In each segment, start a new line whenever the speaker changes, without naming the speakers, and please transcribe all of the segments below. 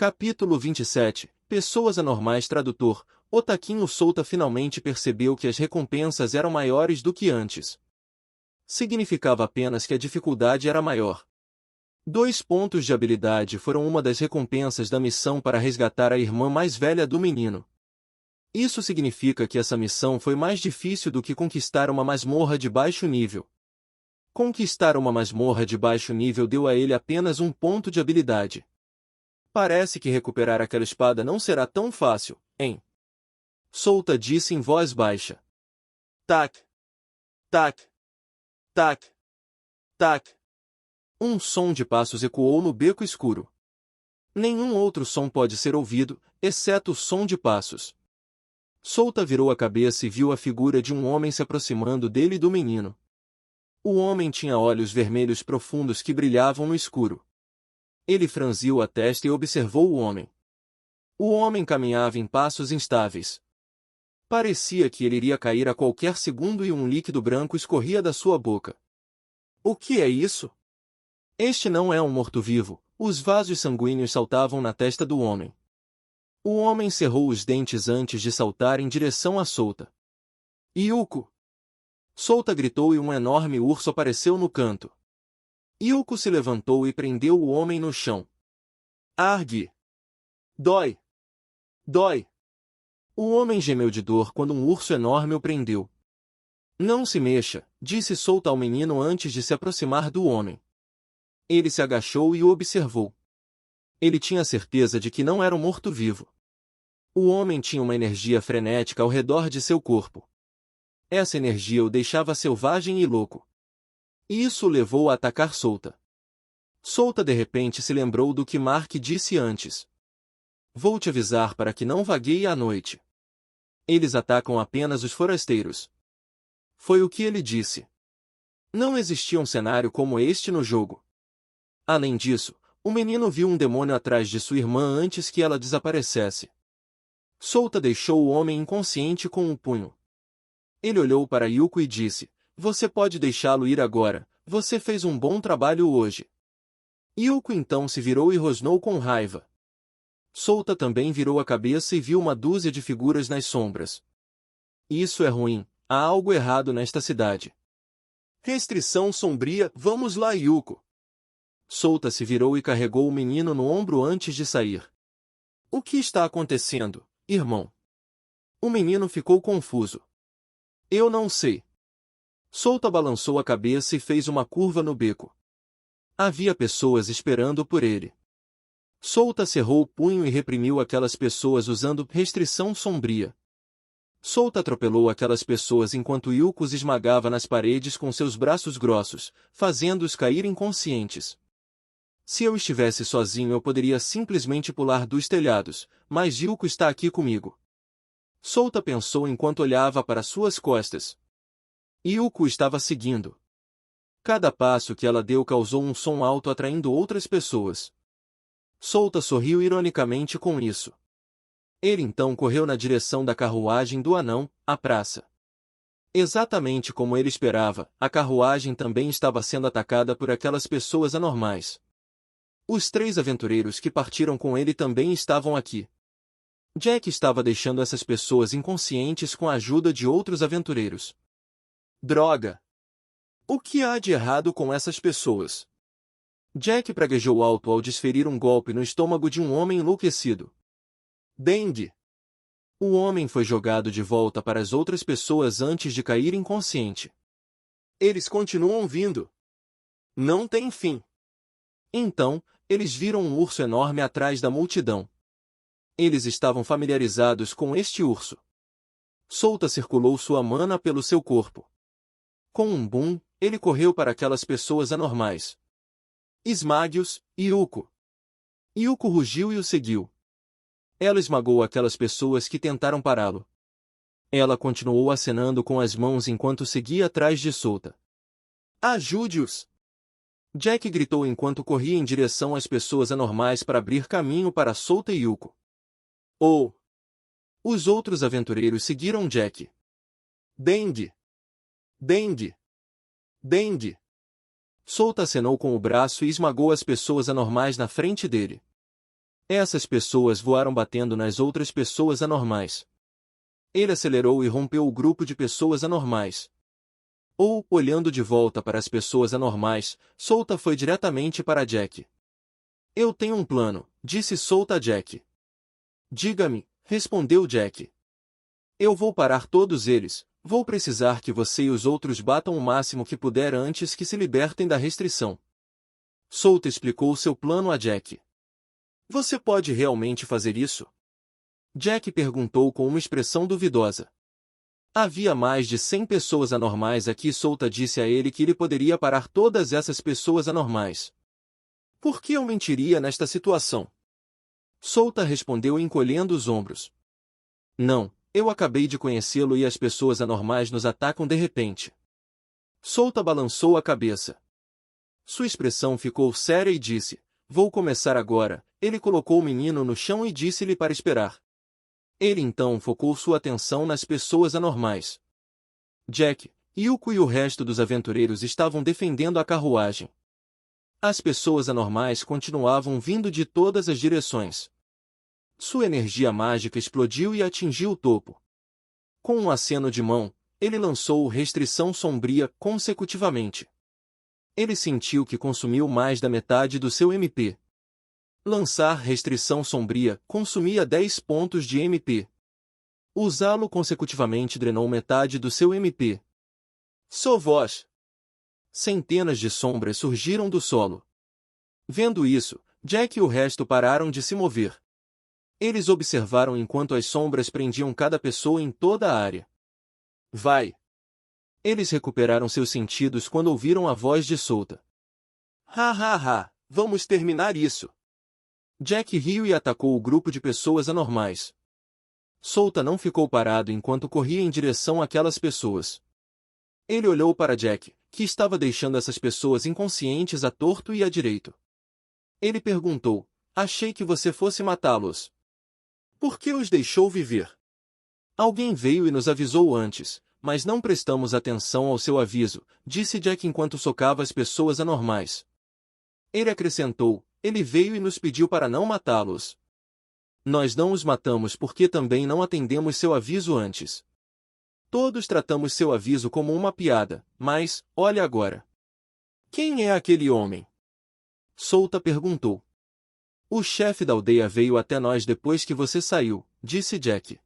Capítulo 27. Pessoas anormais. Tradutor. Otaquinho Souta finalmente percebeu que as recompensas eram maiores do que antes. Significava apenas que a dificuldade era maior. 2 pontos de habilidade foram uma das recompensas da missão para resgatar a irmã mais velha do menino. Isso significa que essa missão foi mais difícil do que conquistar uma masmorra de baixo nível. Conquistar uma masmorra de baixo nível deu a ele apenas 1 ponto de habilidade. Parece que recuperar aquela espada não será tão fácil, hein? Souta disse em voz baixa. Tac! Tac! Tac! Tac! Um som de passos ecoou no beco escuro. Nenhum outro som pode ser ouvido, exceto o som de passos. Souta virou a cabeça e viu a figura de um homem se aproximando dele e do menino. O homem tinha olhos vermelhos profundos que brilhavam no escuro. Ele franziu a testa e observou o homem. O homem caminhava em passos instáveis. Parecia que ele iria cair a qualquer segundo e um líquido branco escorria da sua boca. O que é isso? Este não é um morto-vivo. Os vasos sanguíneos saltavam na testa do homem. O homem cerrou os dentes antes de saltar em direção a Souta. Yuko! Souta gritou e um enorme urso apareceu no canto. Yuko se levantou e prendeu o homem no chão. Argue! Dói! Dói! O homem gemeu de dor quando um urso enorme o prendeu. Não se mexa, disse Souta ao menino antes de se aproximar do homem. Ele se agachou e o observou. Ele tinha certeza de que não era um morto-vivo. O homem tinha uma energia frenética ao redor de seu corpo. Essa energia o deixava selvagem e louco. Isso o levou a atacar Souta. Souta de repente se lembrou do que Mark disse antes. Vou te avisar para que não vagueie à noite. Eles atacam apenas os forasteiros. Foi o que ele disse. Não existia um cenário como este no jogo. Além disso, o menino viu um demônio atrás de sua irmã antes que ela desaparecesse. Souta deixou o homem inconsciente com um punho. Ele olhou para Yuko e disse, você pode deixá-lo ir agora, você fez um bom trabalho hoje. Yuko então se virou e rosnou com raiva. Souta também virou a cabeça e viu uma dúzia de figuras nas sombras. Isso é ruim, há algo errado nesta cidade. Restrição sombria, vamos lá Yuko. Souta se virou e carregou o menino no ombro antes de sair. O que está acontecendo, irmão? O menino ficou confuso. Eu não sei. Souta balançou a cabeça e fez uma curva no beco. Havia pessoas esperando por ele. Souta cerrou o punho e reprimiu aquelas pessoas usando restrição sombria. Souta atropelou aquelas pessoas enquanto Yuko os esmagava nas paredes com seus braços grossos, fazendo-os cair inconscientes. Se eu estivesse sozinho eu poderia simplesmente pular dos telhados, mas Yuko está aqui comigo. Souta pensou enquanto olhava para suas costas. Yuko estava seguindo. Cada passo que ela deu causou um som alto atraindo outras pessoas. Souta sorriu ironicamente com isso. Ele então correu na direção da carruagem do anão, a praça. Exatamente como ele esperava, a carruagem também estava sendo atacada por aquelas pessoas anormais. Os 3 aventureiros que partiram com ele também estavam aqui. Jack estava deixando essas pessoas inconscientes com a ajuda de outros aventureiros. Droga! O que há de errado com essas pessoas? Jack praguejou alto ao desferir um golpe no estômago de um homem enlouquecido. Dengue! O homem foi jogado de volta para as outras pessoas antes de cair inconsciente. Eles continuam vindo. Não tem fim. Então, eles viram um urso enorme atrás da multidão. Eles estavam familiarizados com este urso. Souta circulou sua mana pelo seu corpo. Com um boom, ele correu para aquelas pessoas anormais. Esmague-os, Yuko. Yuko rugiu e o seguiu. Ela esmagou aquelas pessoas que tentaram pará-lo. Ela continuou acenando com as mãos enquanto seguia atrás de Souta. Ajude-os! Jack gritou enquanto corria em direção às pessoas anormais para abrir caminho para Souta e Yuko. Oh! Os outros aventureiros seguiram Jack. Dengue! Dengue! Dengue! Souta acenou com o braço e esmagou as pessoas anormais na frente dele. Essas pessoas voaram batendo nas outras pessoas anormais. Ele acelerou e rompeu o grupo de pessoas anormais. Olhando de volta para as pessoas anormais, Souta foi diretamente para Jack. Eu tenho um plano, disse Souta a Jack. Diga-me, respondeu Jack. Eu vou parar todos eles, vou precisar que você e os outros batam o máximo que puder antes que se libertem da restrição. Souta explicou seu plano a Jack. Você pode realmente fazer isso? Jack perguntou com uma expressão duvidosa. Havia mais de 100 pessoas anormais aqui e Souta disse a ele que ele poderia parar todas essas pessoas anormais. Por que eu mentiria nesta situação? Souta respondeu encolhendo os ombros. Não, eu acabei de conhecê-lo e as pessoas anormais nos atacam de repente. Souta balançou a cabeça. Sua expressão ficou séria e disse, vou começar agora. Ele colocou o menino no chão e disse-lhe para esperar. Ele então focou sua atenção nas pessoas anormais. Jack, Yuko e o resto dos aventureiros estavam defendendo a carruagem. As pessoas anormais continuavam vindo de todas as direções. Sua energia mágica explodiu e atingiu o topo. Com um aceno de mão, ele lançou Restrição Sombria consecutivamente. Ele sentiu que consumiu mais da metade do seu MP. Lançar Restrição Sombria consumia 10 pontos de MP. Usá-lo consecutivamente drenou metade do seu MP. Sua voz. Centenas de sombras surgiram do solo. Vendo isso, Jack e o resto pararam de se mover. Eles observaram enquanto as sombras prendiam cada pessoa em toda a área. Vai! Eles recuperaram seus sentidos quando ouviram a voz de Souta. Ha ha ha! Vamos terminar isso! Jack riu e atacou o grupo de pessoas anormais. Souta não ficou parado enquanto corria em direção àquelas pessoas. Ele olhou para Jack, que estava deixando essas pessoas inconscientes à torto e à direito. Ele perguntou, achei que você fosse matá-los. Por que os deixou viver? Alguém veio e nos avisou antes, mas não prestamos atenção ao seu aviso, disse Jack enquanto socava as pessoas anormais. Ele acrescentou, ele veio e nos pediu para não matá-los. Nós não os matamos porque também não atendemos seu aviso antes. Todos tratamos seu aviso como uma piada, mas, olha agora. Quem é aquele homem? Souta perguntou. O chefe da aldeia veio até nós depois que você saiu, disse Jack.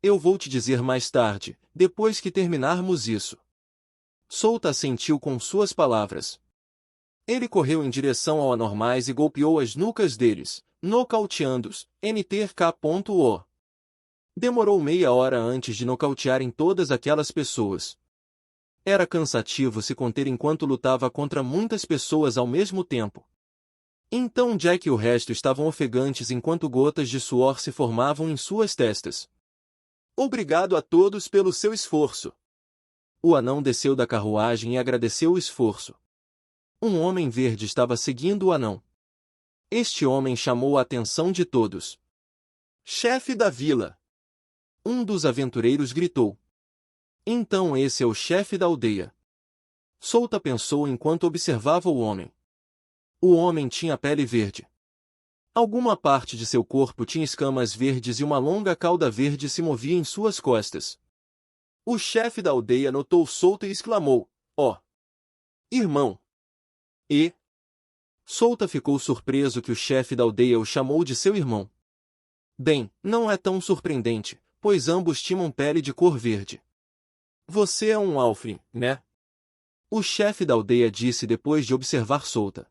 Eu vou te dizer mais tarde, depois que terminarmos isso. Souta assentiu com suas palavras. Ele correu em direção ao anormais e golpeou as nucas deles, nocauteando-os, NTRK.O. Demorou meia hora antes de nocautearem todas aquelas pessoas. Era cansativo se conter enquanto lutava contra muitas pessoas ao mesmo tempo. Então Jack e o resto estavam ofegantes enquanto gotas de suor se formavam em suas testas. Obrigado a todos pelo seu esforço. O anão desceu da carruagem e agradeceu o esforço. Um homem verde estava seguindo o anão. Este homem chamou a atenção de todos. Chefe da vila! Um dos aventureiros gritou. Então esse é o chefe da aldeia. Souta pensou enquanto observava o homem. O homem tinha pele verde. Alguma parte de seu corpo tinha escamas verdes e uma longa cauda verde se movia em suas costas. O chefe da aldeia notou Souta e exclamou, ó! Irmão! E? Souta ficou surpreso que o chefe da aldeia o chamou de seu irmão. Bem, não é tão surpreendente, pois ambos tinham pele de cor verde. Você é um Alfrin, né? O chefe da aldeia disse depois de observar Souta.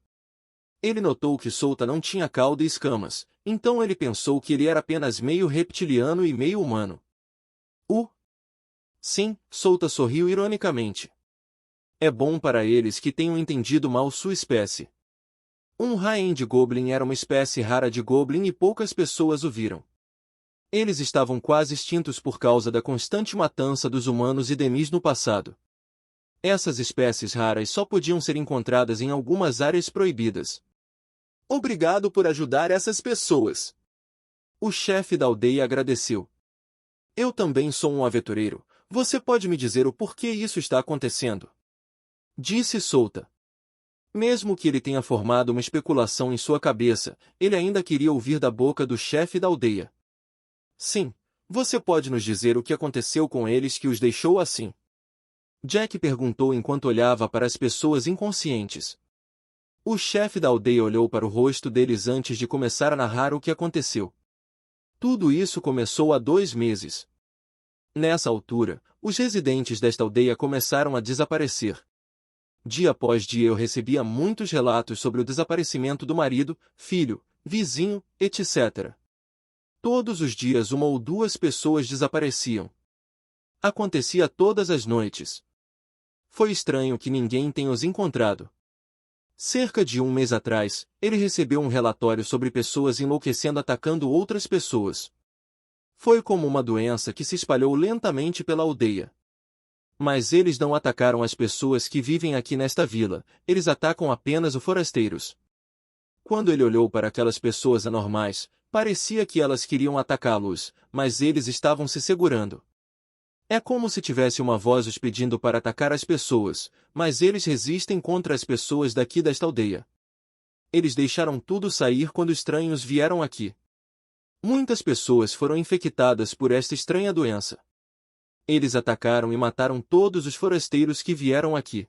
Ele notou que Souta não tinha cauda e escamas, então ele pensou que ele era apenas meio reptiliano e meio humano. Sim, Souta sorriu ironicamente. É bom para eles que tenham entendido mal sua espécie. Um High-End Goblin era uma espécie rara de Goblin e poucas pessoas o viram. Eles estavam quase extintos por causa da constante matança dos humanos e demis no passado. Essas espécies raras só podiam ser encontradas em algumas áreas proibidas. Obrigado por ajudar essas pessoas. O chefe da aldeia agradeceu. Eu também sou um aventureiro. Você pode me dizer o porquê isso está acontecendo? Disse Souta. Mesmo que ele tenha formado uma especulação em sua cabeça, ele ainda queria ouvir da boca do chefe da aldeia. Sim, você pode nos dizer o que aconteceu com eles que os deixou assim? Jack perguntou enquanto olhava para as pessoas inconscientes. O chefe da aldeia olhou para o rosto deles antes de começar a narrar o que aconteceu. Tudo isso começou há 2 meses. Nessa altura, os residentes desta aldeia começaram a desaparecer. Dia após dia eu recebia muitos relatos sobre o desaparecimento do marido, filho, vizinho, etc. Todos os dias 1 ou 2 pessoas desapareciam. Acontecia todas as noites. Foi estranho que ninguém tenha os encontrado. Cerca de 1 mês atrás, ele recebeu um relatório sobre pessoas enlouquecendo atacando outras pessoas. Foi como uma doença que se espalhou lentamente pela aldeia. Mas eles não atacaram as pessoas que vivem aqui nesta vila, eles atacam apenas os forasteiros. Quando ele olhou para aquelas pessoas anormais, parecia que elas queriam atacá-los, mas eles estavam se segurando. É como se tivesse uma voz os pedindo para atacar as pessoas, mas eles resistem contra as pessoas daqui desta aldeia. Eles deixaram tudo sair quando estranhos vieram aqui. Muitas pessoas foram infectadas por esta estranha doença. Eles atacaram e mataram todos os forasteiros que vieram aqui.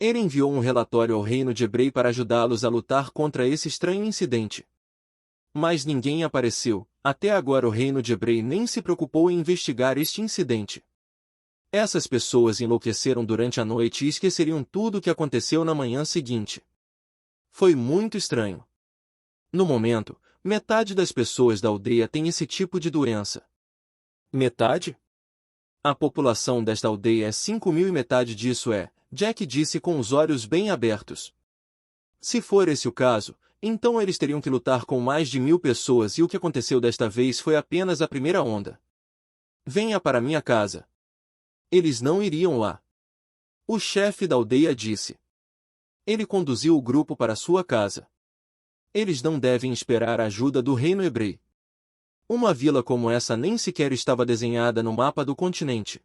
Ele enviou um relatório ao reino de Ebrei para ajudá-los a lutar contra esse estranho incidente. Mas ninguém apareceu. Até agora o reino de Ebrei nem se preocupou em investigar este incidente. Essas pessoas enlouqueceram durante a noite e esqueceriam tudo o que aconteceu na manhã seguinte. Foi muito estranho. No momento, metade das pessoas da aldeia tem esse tipo de doença. Metade? A população desta aldeia é 5.000 e metade disso é, Jack disse com os olhos bem abertos. Se for esse o caso, então eles teriam que lutar com mais de 1.000 pessoas e o que aconteceu desta vez foi apenas a primeira onda. Venha para minha casa. Eles não iriam lá. O chefe da aldeia disse. Ele conduziu o grupo para sua casa. Eles não devem esperar a ajuda do reino hebreu. Uma vila como essa nem sequer estava desenhada no mapa do continente.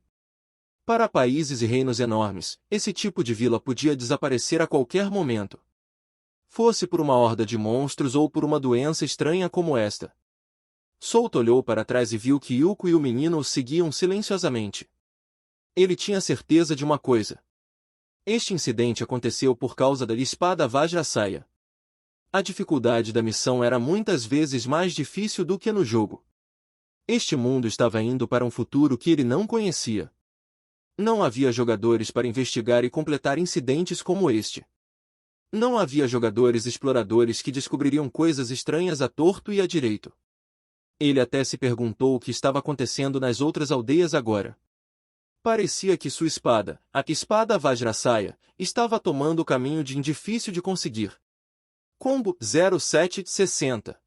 Para países e reinos enormes, esse tipo de vila podia desaparecer a qualquer momento. Fosse por uma horda de monstros ou por uma doença estranha como esta. Souto olhou para trás e viu que Yuko e o menino o seguiam silenciosamente. Ele tinha certeza de uma coisa. Este incidente aconteceu por causa da espada Vajrasaya. A dificuldade da missão era muitas vezes mais difícil do que no jogo. Este mundo estava indo para um futuro que ele não conhecia. Não havia jogadores para investigar e completar incidentes como este. Não havia jogadores exploradores que descobririam coisas estranhas à torto e à direito. Ele até se perguntou o que estava acontecendo nas outras aldeias agora. Parecia que sua espada, a espada Vajrasaya, estava tomando o caminho de indifícil de conseguir. Combo 0760